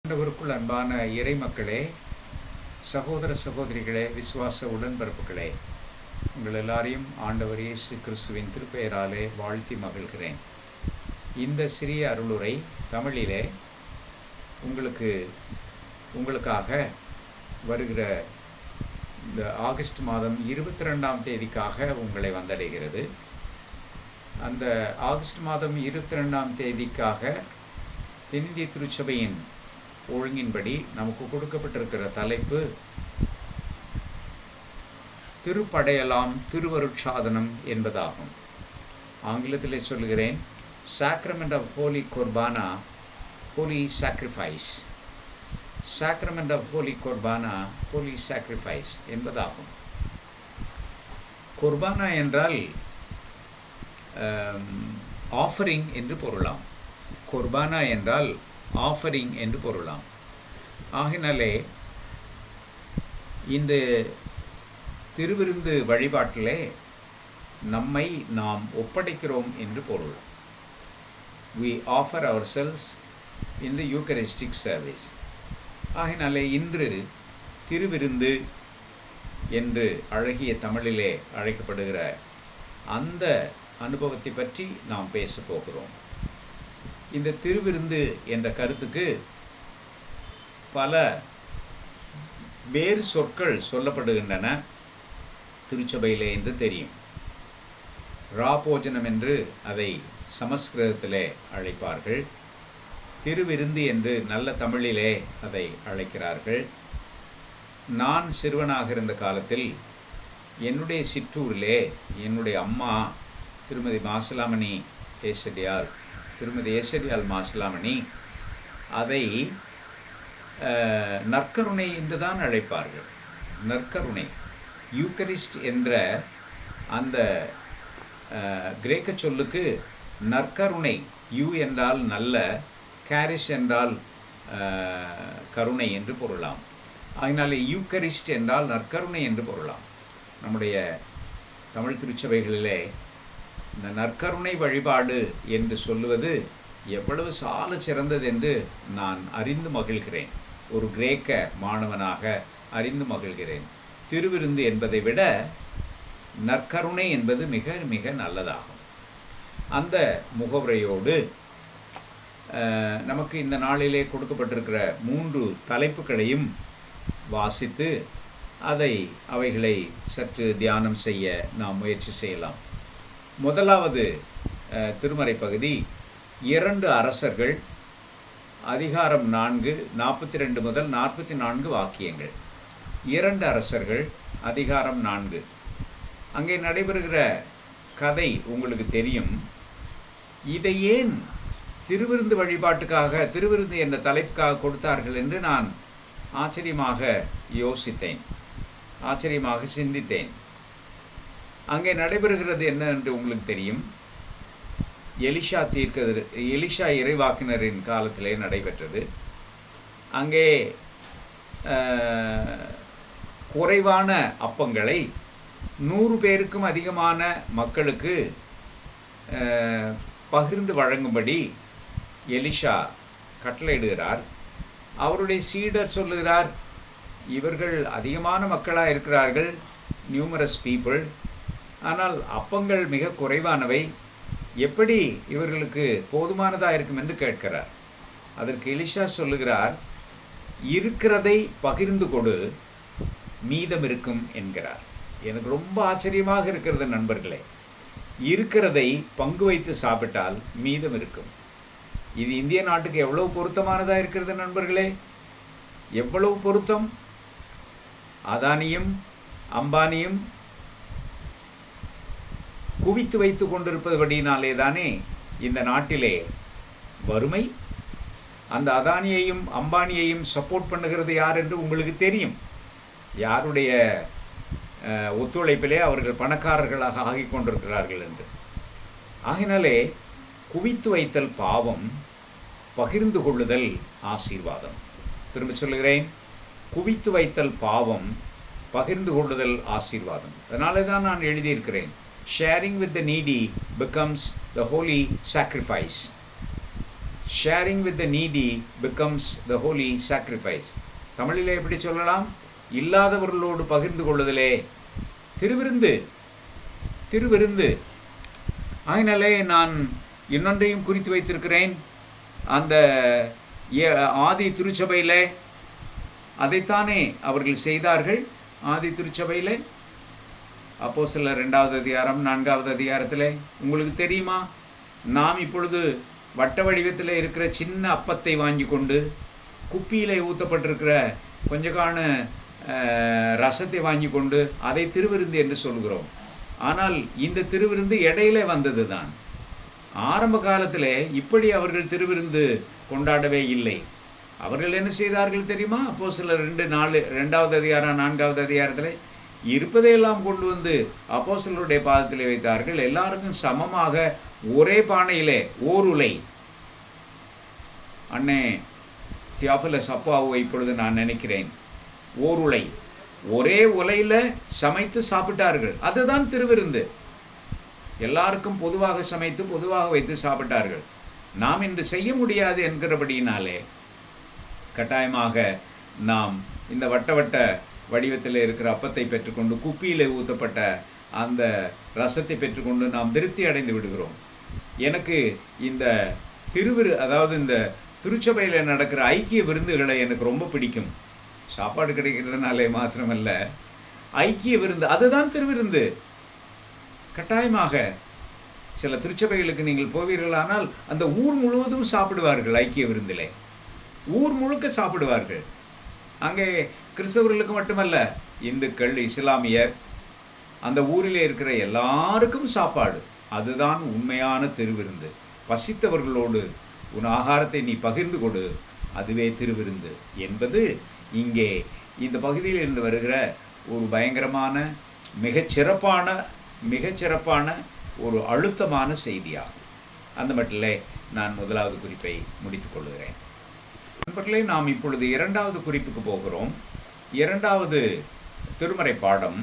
ஆண்டவருக்குள் அன்பான இறை மக்களே, சகோதர சகோதரிகளே, விசுவாச உடன்பிறப்புகளே, உங்கள் எல்லாரையும் ஆண்டவர் இயேசு கிறிஸ்துவின் திருப்பெயராலே வாழ்த்தி மகிழ்கிறேன். இந்த சிறிய அருளுரை தமிழிலே உங்களுக்காக வருகிற இந்த ஆகஸ்ட் மாதம் 22ஆம் தேதிக்காக உங்களை வந்தடைகிறது. அந்த ஆகஸ்ட் மாதம் 22ஆம் தேதிக்காக தென்னிந்திய திருச்சபையின் ஒழுங்கின்படி நமக்கு கொடுக்கப்பட்டிருக்கிற தலைப்பு திருப்படையலாம் திருவருட்சாதனம் என்பதாகும். ஆங்கிலத்திலே சொல்லுகிறேன், Sacrament of Holy Qurbana, Holy Sacrifice. Sacrament of Holy Qurbana, Holy Sacrifice என்பதாகும். குர்பானா என்றால் ஆஃபரிங் என்று பொருளாம். குர்பானா என்றால் ஆஃபரிங் என்று பொருளாம். ஆகினாலே இந்த திருவிருந்து வழிபாட்டிலே நம்மை நாம் ஒப்படைக்கிறோம் என்று பொருள். We offer ourselves in the Eucharistic service. ஆகினாலே இன்று திருவிருந்து என்று அழகிய தமிழிலே அழைக்கப்படுகிற அந்த அனுபவத்தை பற்றி நாம் பேச போகிறோம். இந்த திருவிருந்து என்ற கருத்துக்கு பல வேறு சொற்கள் சொல்லப்படுகின்றன திருச்சபையிலே என்று தெரியும். ராபோஜனம் என்று அதை சமஸ்கிருதத்திலே அழைப்பார்கள். திருவிருந்து என்று நல்ல தமிழிலே அதை அழைக்கிறார்கள். நான் சிறுவனாக இருந்த காலத்தில் என்னுடைய சிற்றூரிலே என்னுடைய அம்மா திருமதி மாசிலாமணி ஏசடியால் மாசிலாமணி அதை நற்கருணை என்றுதான் அழைப்பார்கள். நற்கருணை, யூக்கரிஸ்ட் என்ற அந்த கிரேக்க சொல்லுக்கு நற்கருணை, யூ என்றால் நல்ல, கேரிஸ் என்றால் கருணை என்று பொருளாம். அதனாலே யூக்கரிஸ்ட் என்றால் நற்கருணை என்று பொருளாம். நம்முடைய தமிழ் திருச்சபைகளிலே இந்த நற்கருணை வழிபாடு என்று சொல்லுவது எவ்வளவு சால சிறந்தது என்று நான் அறிந்து மகிழ்கிறேன். ஒரு கிரேக்க மாணவனாக அறிந்து மகிழ்கிறேன். திருவிருந்து என்பதை விட நற்கருணை என்பது மிக மிக நல்லதாகும். அந்த முகவுரையோடு நமக்கு இந்த நாளிலே கொடுக்கப்பட்டிருக்கிற 3 தலைப்புகளையும் வாசித்து அவைகளை சற்று தியானம் செய்ய நாம் முயற்சி செய்யலாம். முதலாவது திருமறை பகுதி 2 அரசர்கள், அதிகாரம் 4, 42 முதல் 44 வாக்கியங்கள். 2 அரசர்கள், அதிகாரம் 4. அங்கே நடைபெறுகிற கதை உங்களுக்கு தெரியும். இதை ஏன் திருவிருந்து வழிபாட்டுக்காக, திருவிருந்து என்ற தலைப்புக்காக கொடுத்தார்கள் என்று நான் ஆச்சரியமாக யோசித்தேன், ஆச்சரியமாக சிந்தித்தேன். அங்கே நடைபெறுகிறது என்ன என்று உங்களுக்கு தெரியும். எலிஷா இறைவாக்கினரின் காலத்திலே நடைபெற்றது. அங்கே குறைவான அப்பங்களை 100 பேருக்கும் அதிகமான மக்களுக்கு பகிர்ந்து வழங்கும்படி எலிஷா கட்டளையிடுகிறார். அவருடைய சீடர் சொல்லுகிறார், இவர்கள் அதிகமான மக்களாக இருக்கிறார்கள், நியூமரஸ் பீப்புள், ஆனால் அப்பங்கள் மிக குறைவானவை, எப்படி இவர்களுக்கு போதுமானதாக இருக்கும் என்று கேட்கிறார். அதற்கு எலிஷா சொல்லுகிறார், இருக்கிறதை பகிர்ந்து கொடு, மீதம் இருக்கும் என்கிறார். எனக்கு ரொம்ப ஆச்சரியமாக இருக்கிறது நண்பர்களே. இருக்கிறதை பங்கு வைத்து சாப்பிட்டால் மீதம் இருக்கும். இது இந்திய நாட்டுக்கு எவ்வளவு பொருத்தமானதாக இருக்கிறது நண்பர்களே, எவ்வளவு பொருத்தம். அதானியும் அம்பானியும் குவித்து வைத்து கொண்டிருப்பதுபடினாலே தானே இந்த நாட்டிலே வறுமை. அந்த அதானியையும் அம்பானியையும் சப்போர்ட் பண்ணுகிறது யார் என்று உங்களுக்கு தெரியும். யாருடைய ஒத்துழைப்பிலே அவர்கள் பணக்காரர்களாக ஆகிக் கொண்டிருக்கிறார்கள் என்று. ஆகினாலே குவித்து வைத்தல் பாவம், பகிர்ந்து கொள்ளுதல் ஆசீர்வாதம். திரும்ப சொல்லுகிறேன், குவித்து வைத்தல் பாவம், பகிர்ந்து கொள்ளுதல் ஆசீர்வாதம். அதனாலே தான் நான் எழுதியிருக்கிறேன், sharing with the needy becomes the holy sacrifice. sharing with the needy becomes the holy sacrifice. தமிழிலே எப்படி சொல்லலாம்? இல்லாதவர்களோடு பகிர்ந்து கொள்ளுதலே திருவிருந்து. திருவிருந்து. அதனாலே நான் இன்னொன்றையும் குறித்து வைத்திருக்கிறேன். அந்த ஆதி திருச்சபையிலே அதைத்தானே அவர்கள் செய்தார்கள். ஆதி திருச்சபையிலே அப்போஸ்தலர் 2வது அதிகாரம் 4வது அதிகாரத்திலே உங்களுக்கு தெரியுமா? நாம் இப்பொழுது வட்ட வடிவத்தில் இருக்கிற சின்ன அப்பத்தை வாங்கி கொண்டு குப்பியிலே ஊற்றப்பட்டிருக்கிற கொஞ்சக்கான ரசத்தை வாங்கி கொண்டு அதை திருவிருந்து என்று சொல்கிறோம். ஆனால் இந்த திருவிருந்து இடையிலே வந்தது தான். ஆரம்ப காலத்திலே இப்படி அவர்கள் திருவிருந்து கொண்டாடவே இல்லை. அவர்கள் என்ன செய்தார்கள் தெரியுமா? அப்போஸ்தலர் 2வது அதிகாரம் 4வது அதிகாரத்திலே இருப்பதையெல்லாம் கொண்டு வந்து அப்போஸ்தலருடைய பாதத்திலே வைத்தார்கள். எல்லாருக்கும் சமமாக ஒரே பானையிலே ஓர் உலை. அண்ணே தியோபிலஸ் அப்பாவை இப்பொழுது நான் நினைக்கிறேன். ஓர் உலை, ஒரே உலையில சமைத்து சாப்பிட்டார்கள். அதுதான் திருவிருந்து. எல்லாருக்கும் பொதுவாக சமைத்து பொதுவாக வைத்து சாப்பிட்டார்கள். நாம் இன்று செய்ய முடியாது என்கிறபடியினாலே கட்டாயமாக நாம் இந்த வட்ட வட்ட வடிவத்தில் இருக்கிற அப்பத்தை பெற்றுக்கொண்டு குப்பியிலே ஊற்றப்பட்ட அந்த ரசத்தை பெற்றுக்கொண்டு நாம் திருப்தி அடைந்து விடுகிறோம். எனக்கு இந்த அதாவது இந்த திருச்சபையில் நடக்கிற ஐக்கிய விருந்துகளை எனக்கு ரொம்ப பிடிக்கும். சாப்பாடு கிடைக்கிறதுனாலே மாத்திரமல்ல, ஐக்கிய விருந்து அதுதான் திருவிருந்து. கட்டாயமாக சில திருச்சபைகளுக்கு நீங்கள் போவீர்களானால் அந்த ஊர் முழுவதும் சாப்பிடுவார்கள். ஐக்கிய விருந்திலே ஊர் முழுக்க சாப்பிடுவார்கள். அங்கே கிறிஸ்தவர்களுக்கு மட்டுமல்ல, இந்துக்கள், இஸ்லாமியர், அந்த ஊரிலே இருக்கிற எல்லாருக்கும் சாப்பாடு. அதுதான் உண்மையான திருவிருந்து. பசித்தவர்களோடு உன் ஆகாரத்தை நீ பகிர்ந்து கொடு, அதுவே திருவிருந்து என்பது இங்கே இந்த பகுதியில் இருந்து வருகிற ஒரு பயங்கரமான மிகச்சிறப்பான ஒரு அழுத்தமான செய்தியாகும். அந்த மட்டிலே நான் முதலாவது குறிப்பை முடித்துக் கொள்கிறேன். நண்பர்களே, நாம் இப்பொழுது 2வது குறிப்புக்கு போகிறோம். 2வது திருமறை பாடம்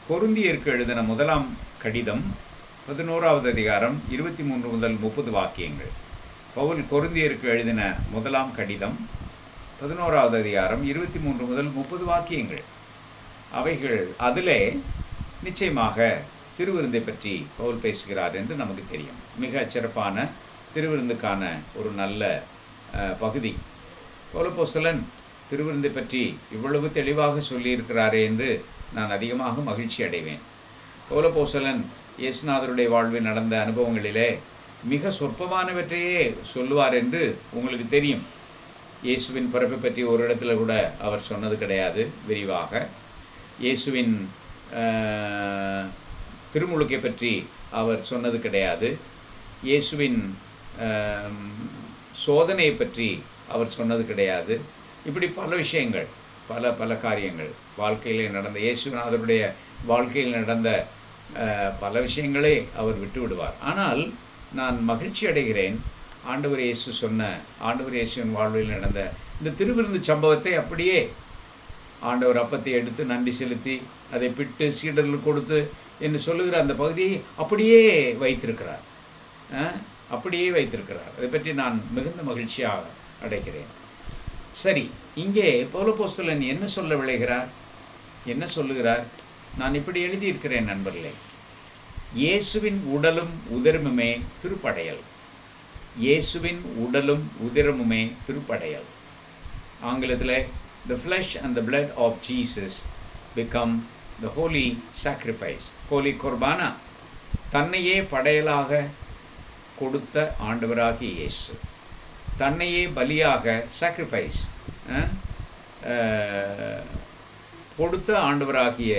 கொரிந்தியருக்கு எழுதின 1ஆம் கடிதம் 11வது அதிகாரம் 23 முதல் 30 வாக்கியங்கள். பவுல் கொரிந்தியருக்கு எழுதின 1ஆம் கடிதம் 11வது அதிகாரம் 23 முதல் 30 வாக்கியங்கள். அவைகள் அதிலே நிச்சயமாக திருவிருந்தை பற்றி பவுல் பேசுகிறார் என்று நமக்கு தெரியும். மிக சிறப்பான திருவிருந்துக்கான ஒரு நல்ல பகுதி. பவுலப்போஸ்தலன் திருவிருந்தை பற்றி இவ்வளவு தெளிவாக சொல்லியிருக்கிறாரே என்று நான் அதிகமாக மகிழ்ச்சி அடைவேன். பவுலப்போஸ்தலன் இயேசுநாதருடைய வாழ்வில் நடந்த அனுபவங்களிலே மிக சொற்பமானவற்றையே சொல்லுவார் என்று உங்களுக்கு தெரியும். இயேசுவின் பிறப்பை பற்றி ஒரு இடத்துல கூட அவர் சொன்னது கிடையாது விரிவாக. இயேசுவின் திருமுழுக்கை பற்றி அவர் சொன்னது கிடையாது. இயேசுவின் சோதனையை பற்றி அவர் சொன்னது கிடையாது. இப்படி பல விஷயங்கள், பல காரியங்கள் வாழ்க்கையிலே நடந்த, இயேசுநாதருடைய வாழ்க்கையில் நடந்த பல விஷயங்களை அவர் விட்டு விடுவார். ஆனால் நான் மகிழ்ச்சி அடைகிறேன், ஆண்டவர் இயேசுவின் வாழ்வில் நடந்த இந்த திருவிருந்து சம்பவத்தை அப்படியே ஆண்டவர் அப்பத்தை எடுத்து நன்றி செலுத்தி அதை பிட்டு சீடர்களுக்கு கொடுத்து என்று சொல்லுகிற அந்த பகுதியை அப்படியே வைத்திருக்கிறார். அதை பற்றி நான் மிகுந்த மகிழ்ச்சியாக அடைகிறேன். சரி, இங்கே பவுலப்போஸ்தலன் என்ன சொல்ல விளைகிறார், என்ன சொல்லுகிறார்? நான் இப்படி எழுதியிருக்கிறேன் நண்பர்களே. இயேசுவின் உடலும் உதிரமுமே திருப்படையல். இயேசுவின் உடலும் உதிரமுமே திருப்படையல். ஆங்கிலத்தில் the flesh and the blood of Jesus become the holy sacrifice, holy qurbana. தன்னையே படையலாக கொடுத்த ஆண்டவராகிய இயேசு, தன்னையே பலியாக sacrifice கொடுத்த ஆண்டவராகிய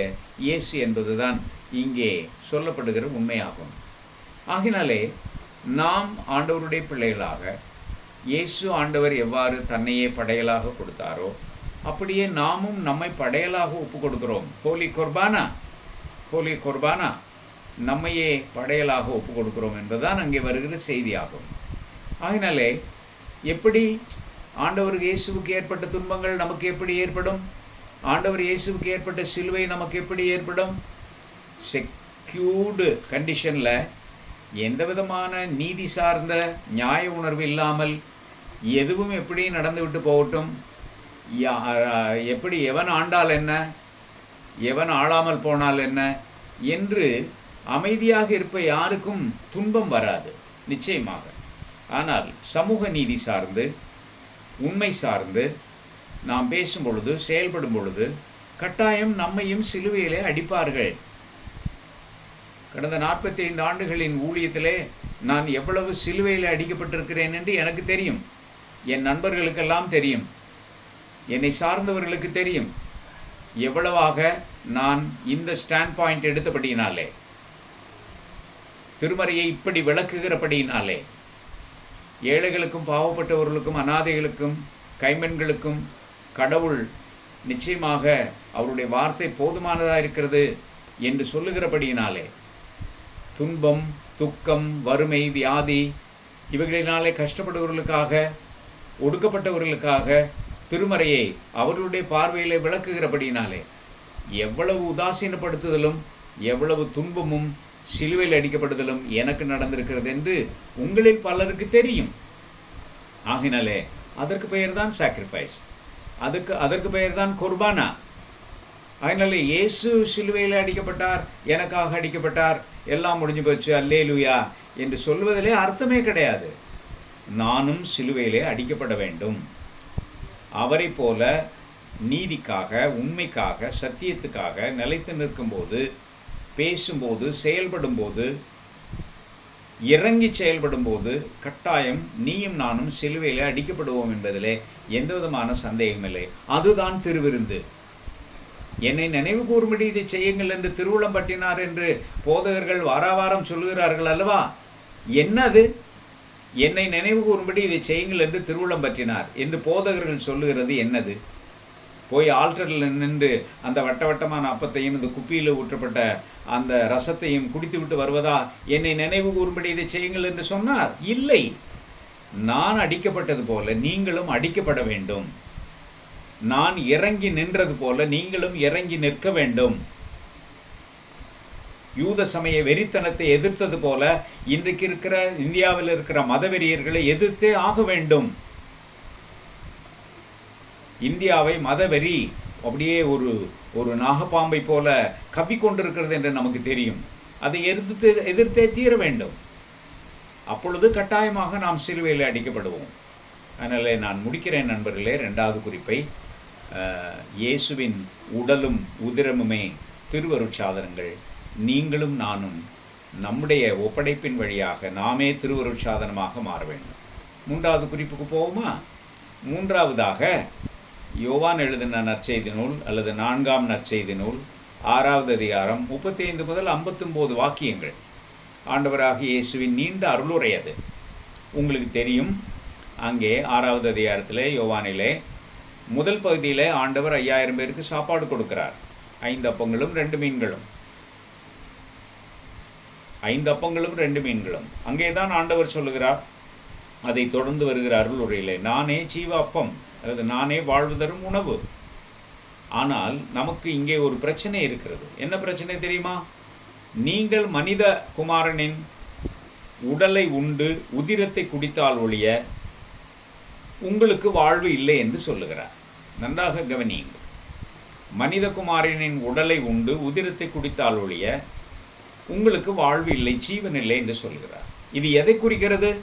இயேசு என்பதுதான் இங்கே சொல்லப்படுகிற உண்மையாகும். ஆகினாலே நாம் ஆண்டவருடைய பிள்ளைகளாக இயேசு ஆண்டவர் எவ்வாறு தன்னையே படையலாக கொடுத்தாரோ அப்படியே நாமும் நம்மை படையலாக ஒப்பு கொடுக்கிறோம். ஹோலி குர்பானா நம்மையே படையலாக ஒப்பு கொடுக்கிறோம் என்பதுதான் அங்கே வருகிற செய்தியாகும். ஆகினாலே எப்படி ஆண்டவர் இயேசுவுக்கு ஏற்பட்ட துன்பங்கள் நமக்கு எப்படி ஏற்படும், ஆண்டவர் இயேசுவுக்கு ஏற்பட்ட சிலுவை நமக்கு எப்படி ஏற்படும்? செக்யூர்டு கண்டிஷனில் எந்த விதமான நீதி சார்ந்த நியாய உணர்வு இல்லாமல் எதுவும் எப்படி நடந்துவிட்டு போகட்டும், எப்படி எவன் ஆண்டால் என்ன, எவன் ஆளாமல் போனால் என்ன என்று அமைதியாக இருப்ப யாருக்கும் துன்பம் வராது நிச்சயமாக. ஆனால் சமூக நீதி சார்ந்து உண்மை சார்ந்து நாம் பேசும் பொழுது, செயல்படும் பொழுது கட்டாயம் நம்மையும் சிலுவையிலே அடிப்பார்கள். கடந்த 45 ஆண்டுகளின் ஊழியத்திலே நான் எவ்வளவு சிலுவையில் அடிக்கப்பட்டிருக்கிறேன் என்று எனக்கு தெரியும். என் நண்பர்களுக்கெல்லாம் தெரியும், என்னை சார்ந்தவர்களுக்கு தெரியும். எவ்வளவாக நான் இந்த ஸ்டாண்ட் பாயிண்ட் எடுத்தபடியினாலே, திருமறையை இப்படி விளக்குகிறபடியினாலே, ஏழைகளுக்கும் பாவப்பட்டவர்களுக்கும் அனாதைகளுக்கும் கைம்பெண்களுக்கும் கடவுள் நிச்சயமாக அவருடைய வார்த்தை போதுமானதாக இருக்கிறது என்று சொல்லுகிறபடியினாலே, துன்பம், துக்கம், வறுமை, வியாதி இவைகளினாலே கஷ்டப்படுபவர்களுக்காக, ஒடுக்கப்பட்டவர்களுக்காக திருமறையை அவர்களுடைய பார்வையிலே விளக்குகிறபடியினாலே எவ்வளவு உதாசீனப்படுத்துதலும் எவ்வளவு துன்பமும் சிலுவையில் அடிக்கப்படுதலும் எனக்கு நடந்திருக்கிறது என்று உங்களில் பலருக்கு தெரியும். ஆகினாலே அதற்கு பெயர் தான் சாக்ரிஃபைஸ், அதற்கு பெயர் தான் குர்பானா. அதனால இயேசு சிலுவையில் அடிக்கப்பட்டார், எனக்காக அடிக்கப்பட்டார், எல்லாம் முடிஞ்சு போச்சு அல்லேலூயா என்று சொல்வதிலே அர்த்தமே கிடையாது. நானும் சிலுவையிலே அடிக்கப்பட வேண்டும். அவரை போல நீதிக்காக, உண்மைக்காக, சத்தியத்துக்காக நிலைத்து நிற்கும்போது, பேசும்போது, செயல்படும் போது, இறங்கி செயல்படும் போது கட்டாயம் நீயும் நானும் சிலுவையிலே அடிக்கப்படுவோம் என்பதிலே எந்த விதமான சந்தேகமில்லை. அதுதான் திருவிருந்து. என்னை நினைவு கூறும்படி இதை செய்யுங்கள் என்று திருவுளம் பற்றினார் என்று போதகர்கள் வாராவாரம் சொல்லுகிறார்கள் அல்லவா? என்னது? என்னை நினைவு கூறும்படி இதை செய்யுங்கள் என்று திருவுளம் பற்றினார் என்று போதகர்கள் சொல்லுகிறது என்னது? போய் ஆல்டரில் நின்று அந்த வட்டமான அப்பத்தையும் இந்த குப்பியில் ஊற்றப்பட்ட அந்த ரசத்தையும் குடித்து விட்டு வருவதா என்னை நினைவு கூறும்படி இதை செய்யுங்கள் என்று சொன்னார்? இல்லை. நான் அடிக்கப்பட்டது போல நீங்களும் அடிக்கப்பட வேண்டும். நான் இறங்கி நின்றது போல நீங்களும் இறங்கி நிற்க வேண்டும். யூத சமய வெறித்தனத்தை எதிர்த்தது போல இன்றைக்கு இருக்கிற இந்தியாவில் இருக்கிற மதவெறியர்களை எதிர்த்தே ஆக வேண்டும். இந்தியாவை மதவெறி அப்படியே ஒரு நாகப்பாம்பை போல கவ்விக்கொண்டிருக்கிறது என்று நமக்கு தெரியும். அதை எதிர்த்தே தீர வேண்டும். அப்பொழுது கட்டாயமாக நாம் சிலுவையில் அடிக்கப்படுவோம். அதனால நான் முடிக்கிறேன் நண்பர்களே. 2வது குறிப்பை, இயேசுவின் உடலும் உதிரமுமே திருவருட்சாதனங்கள். நீங்களும் நானும் நம்முடைய ஒப்படைப்பின் வழியாக நாமே திருவருட்சாதனமாக மாற வேண்டும். 3வது குறிப்புக்கு போவோமா? 3வதாக யோவான் எழுதின நற்செய்தி நூல் அல்லது 4ஆம் நற்செய்தி நூல் 6வது அதிகாரம் 35 முதல் 59 வாக்கியங்கள். ஆண்டவராகிய இயேசுவின் நீண்ட அருளுரை அது. உங்களுக்கு தெரியும், அங்கே 6வது அதிகாரத்திலே யோவானிலே முதல் பகுதியிலே ஆண்டவர் 5000 பேருக்கு சாப்பாடு கொடுக்கிறார். 5 அப்பங்களும் 2 மீன்களும். 5 அப்பங்களும் 2 மீன்களும். அங்கேதான் ஆண்டவர் சொல்லுகிறார். அதை தொடர்ந்து வருகிற அருளுரையிலே, நானே ஜீவ அப்பம் அல்லது நானே வாழ்வு தரும் உணவு. ஆனால் நமக்கு இங்கே ஒரு பிரச்சனை இருக்கிறது. என்ன பிரச்சனை தெரியுமா? நீங்கள் மனித குமாரனின் உடலை உண்டு உதிரத்தை குடித்தால் ஒழிய உங்களுக்கு வாழ்வு இல்லை என்று சொல்லுகிறார். நன்றாக கவனியுங்கள். மனித குமாரனின் உடலை உண்டு உதிரத்தை குடித்தால் ஒழிய உங்களுக்கு வாழ்வு இல்லை, ஜீவன் இல்லை என்று சொல்கிறார். இது எதை குறிக்கிறது?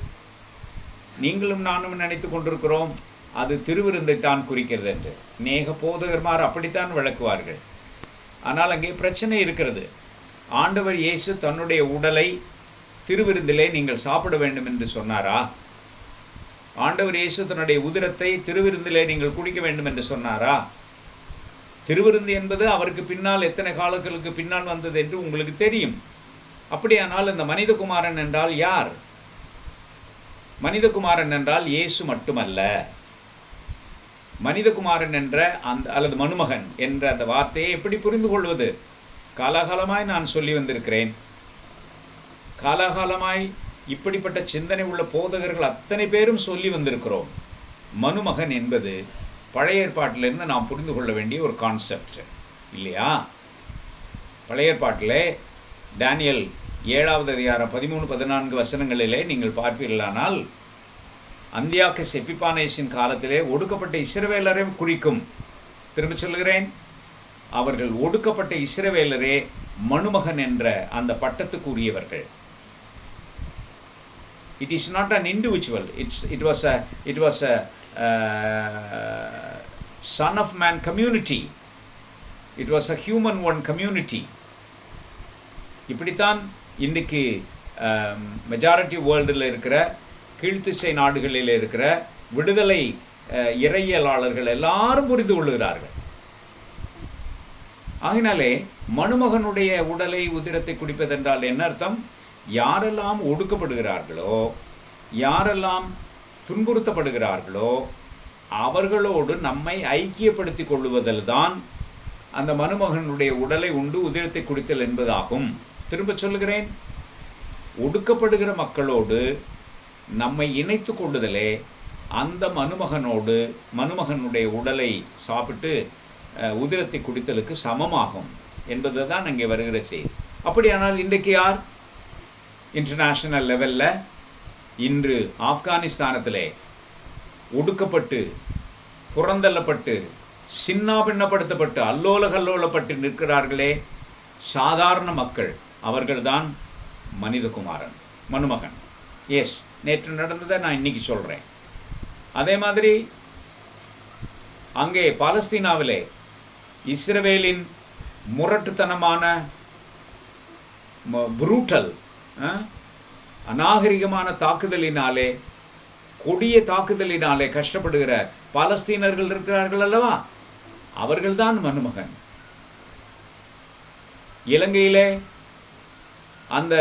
நீங்களும் நானும் நினைத்துக் கொண்டிருக்கிறோம் அது திருவிருந்தை தான் குறிக்கிறது என்று. நேக போதகர்மார் அப்படித்தான் விளக்குவார்கள். ஆனால் அங்கே பிரச்சனை இருக்கிறது. ஆண்டவர் இயேசு தன்னுடைய உடலை திருவிருந்திலே நீங்கள் சாப்பிட வேண்டும் என்று சொன்னாரா? ஆண்டவர் இயேசு தன்னுடைய உதிரத்தை திருவிருந்திலே நீங்கள் குடிக்க வேண்டும் என்று சொன்னாரா? திருவிருந்து என்பது அவருக்கு பின்னால் எத்தனை காலங்களுக்கு பின்னால் வந்தது என்று உங்களுக்கு தெரியும். அப்படியானால் இந்த மனிதகுமாரன் என்றால் யார்? மனிதகுமாரன் என்றால் இயேசு மட்டுமல்ல. மனிதகுமாரன் என்ற அந்த அல்லது மனுமகன் என்ற அந்த வார்த்தையை எப்படி புரிந்து கொள்வது? காலாகாலமாய் நான் சொல்லி வந்திருக்கிறேன். காலாகாலமாய் இப்படிப்பட்ட சிந்தனை உள்ள போதகர்கள் அத்தனை பேரும் சொல்லி வந்திருக்கிறோம். மனுமகன் என்பது பழைய ஏற்பாட்டிலிருந்து நாம் புரிந்து கொள்ள வேண்டிய ஒரு கான்செப்ட் இல்லையா? பழைய ஏற்பாட்டிலே தானியேல் 7வது அதிகாரம் 13-14 வசனங்களிலே நீங்கள் பார்ப்பீர்களானால், அந்தியாக்கஸ் எப்பிபானேசின் காலத்திலே ஒடுக்கப்பட்ட இஸ்ரவேலரை குறிக்கும். திரும்ப சொல்கிறேன், அவர்கள் ஒடுக்கப்பட்ட இஸ்ரவேலரே மணுமகன் என்ற அந்த பட்டத்துக்குரியவர்கள். It is not an individual. It was a son of man community. It was a human one community. இப்படித்தான் இன்றைக்கு மெஜாரிட்டி வேர்ல்டில் இருக்கிற கீழ்த்திசை நாடுகளில் இருக்கிற விடுதலை இறையியலாளர்கள் எல்லாரும் புரிந்து கொள்கிறார்கள். ஆகினாலே மணுமகனுடைய உடலை உதிரத்தை குடிப்பதென்றால் என்ன அர்த்தம்? யாரெல்லாம் ஒடுக்கப்படுகிறார்களோ, யாரெல்லாம் துன்புறுத்தப்படுகிறார்களோ அவர்களோடு நம்மை ஐக்கியப்படுத்திக் கொள்வதில் தான் அந்த மணுமகனுடைய உடலை உண்டு உதிரத்தை குடித்தல் என்பதாகும். திரும்ப சொல்லுகிறேன், ஒடுக்கப்படுகிற மக்களோடு நம்மை இணைத்துக் கொள்ளுதலே அந்த மணுமகனுடைய உடலை சாப்பிட்டு உதிரத்தை குடித்தலுக்கு சமமாகும் என்பதுதான் அங்கே வருகிற செய்தி. அப்படியானால் இன்றைக்கு யார் இன்டர்நேஷனல் லெவலில் இன்று ஆப்கானிஸ்தானத்திலே ஒடுக்கப்பட்டு புறந்தள்ளப்பட்டு சின்னாபின்னப்படுத்தப்பட்டு அல்லோல கல்லோலப்பட்டு நிற்கிறார்களே சாதாரண மக்கள், அவர்கள்தான் மனிதகுமாரன், மணுமகன். எஸ், நேற்று நடந்ததை நான் இன்னைக்கு சொல்றேன். அதே மாதிரி அங்கே பாலஸ்தீனாவிலே இஸ்ரவேலின் முரட்டுத்தனமான புரூட்டல் அநாகரிகமான தாக்குதலினாலே, கொடிய தாக்குதலினாலே கஷ்டப்படுகிற பாலஸ்தீனர்கள் இருக்கிறார்கள் அல்லவா, அவர்கள்தான் மணுமகன். இலங்கையிலே அந்த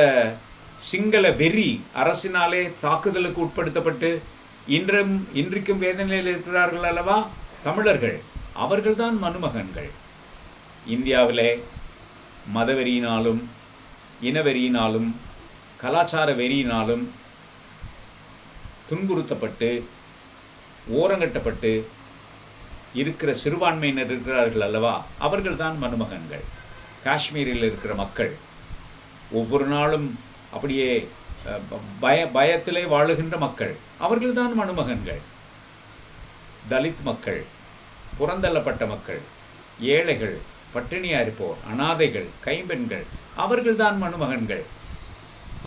சிங்கள வெறி அரசினாலே தாக்குதலுக்கு உட்படுத்தப்பட்டு இன்றைக்கும் வேதனையில் இருக்கிறார்கள் அல்லவா தமிழர்கள், அவர்கள்தான் மணுமகன்கள். இந்தியாவிலே மதவெறியினாலும் இனவெறியினாலும் கலாச்சார வெறியினாலும் துன்புறுத்தப்பட்டு ஓரங்கட்டப்பட்டு இருக்கிற சிறுபான்மையினர் இருக்கிறார்கள் அல்லவா, அவர்கள்தான் மணுமகன்கள். காஷ்மீரில் இருக்கிற மக்கள் ஒவ்வொரு நாளும் அப்படியே பயத்திலே வாழுகின்ற மக்கள், அவர்கள்தான் மணுமகன்கள். தலித் மக்கள், புறந்தள்ளப்பட்ட மக்கள், ஏழைகள், பட்டினியா இருப்போர், அனாதைகள், கைம்பெண்கள், அவர்கள்தான் மணுமகன்கள்.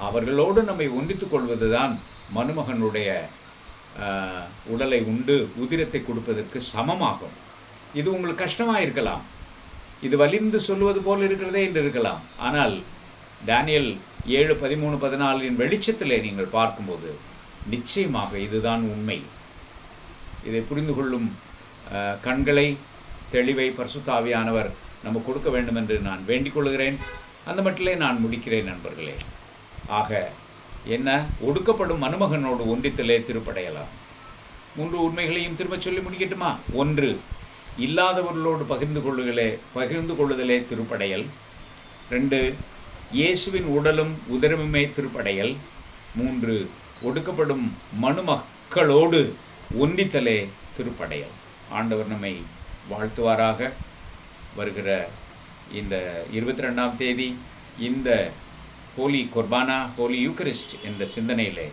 அவர்களோடு நம்மை ஒன்றித்துக் கொள்வதுதான் மணுமகனுடைய உடலை உண்டு உதிரத்தை கொடுப்பதற்கு சமமாகும். இது உங்களுக்கு கஷ்டமாக இருக்கலாம், இது வலிந்து சொல்லுவது போல் இருக்கிறதே என்று இருக்கலாம். ஆனால் தானியேல் 7:13-14 வெளிச்சத்திலே நீங்கள் பார்க்கும்போது நிச்சயமாக இதுதான் உண்மை. இதை புரிந்து கொள்ளும் கண்களை, தெளிவை பரிசுத்த ஆவியானவர் நமக்கு கொடுக்க வேண்டும் என்று நான் வேண்டிக் கொள்கிறேன். அந்த மட்டிலே நான் முடிக்கிறேன் நண்பர்களே. ஆக என்ன, ஒடுக்கப்படும் மணுமகனோடு ஒன்றித்தலே திருப்படையலாம். 3 உண்மைகளையும் திரும்ப சொல்லி முடிக்கட்டுமா? 1, இல்லாதவர்களோடு பகிர்ந்து கொள்ளுதலே திருப்படையல். 2, இயேசுவின் உடலும் உதரமுமே திருப்படையல். 3, ஒடுக்கப்படும் மணுமக்களோடு ஒன்றித்தலே திருப்படையல். ஆண்டவர் நம்மை வாழ்த்துவாராக. வருகிற இந்த 22ஆம் தேதி இந்த ஹோலி குர்பானா, ஹோலி யூக்கரிஸ்ட் என்ற சிந்தனையிலே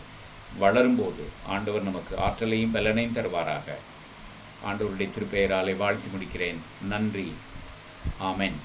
வளரும்போது ஆண்டவர் நமக்கு ஆற்றலையும் பலனையும் தருவாராக. ஆண்டவருடைய திருப்பெயராலே வாழ்த்தி முடிக்கிறேன். நன்றி. ஆமென்.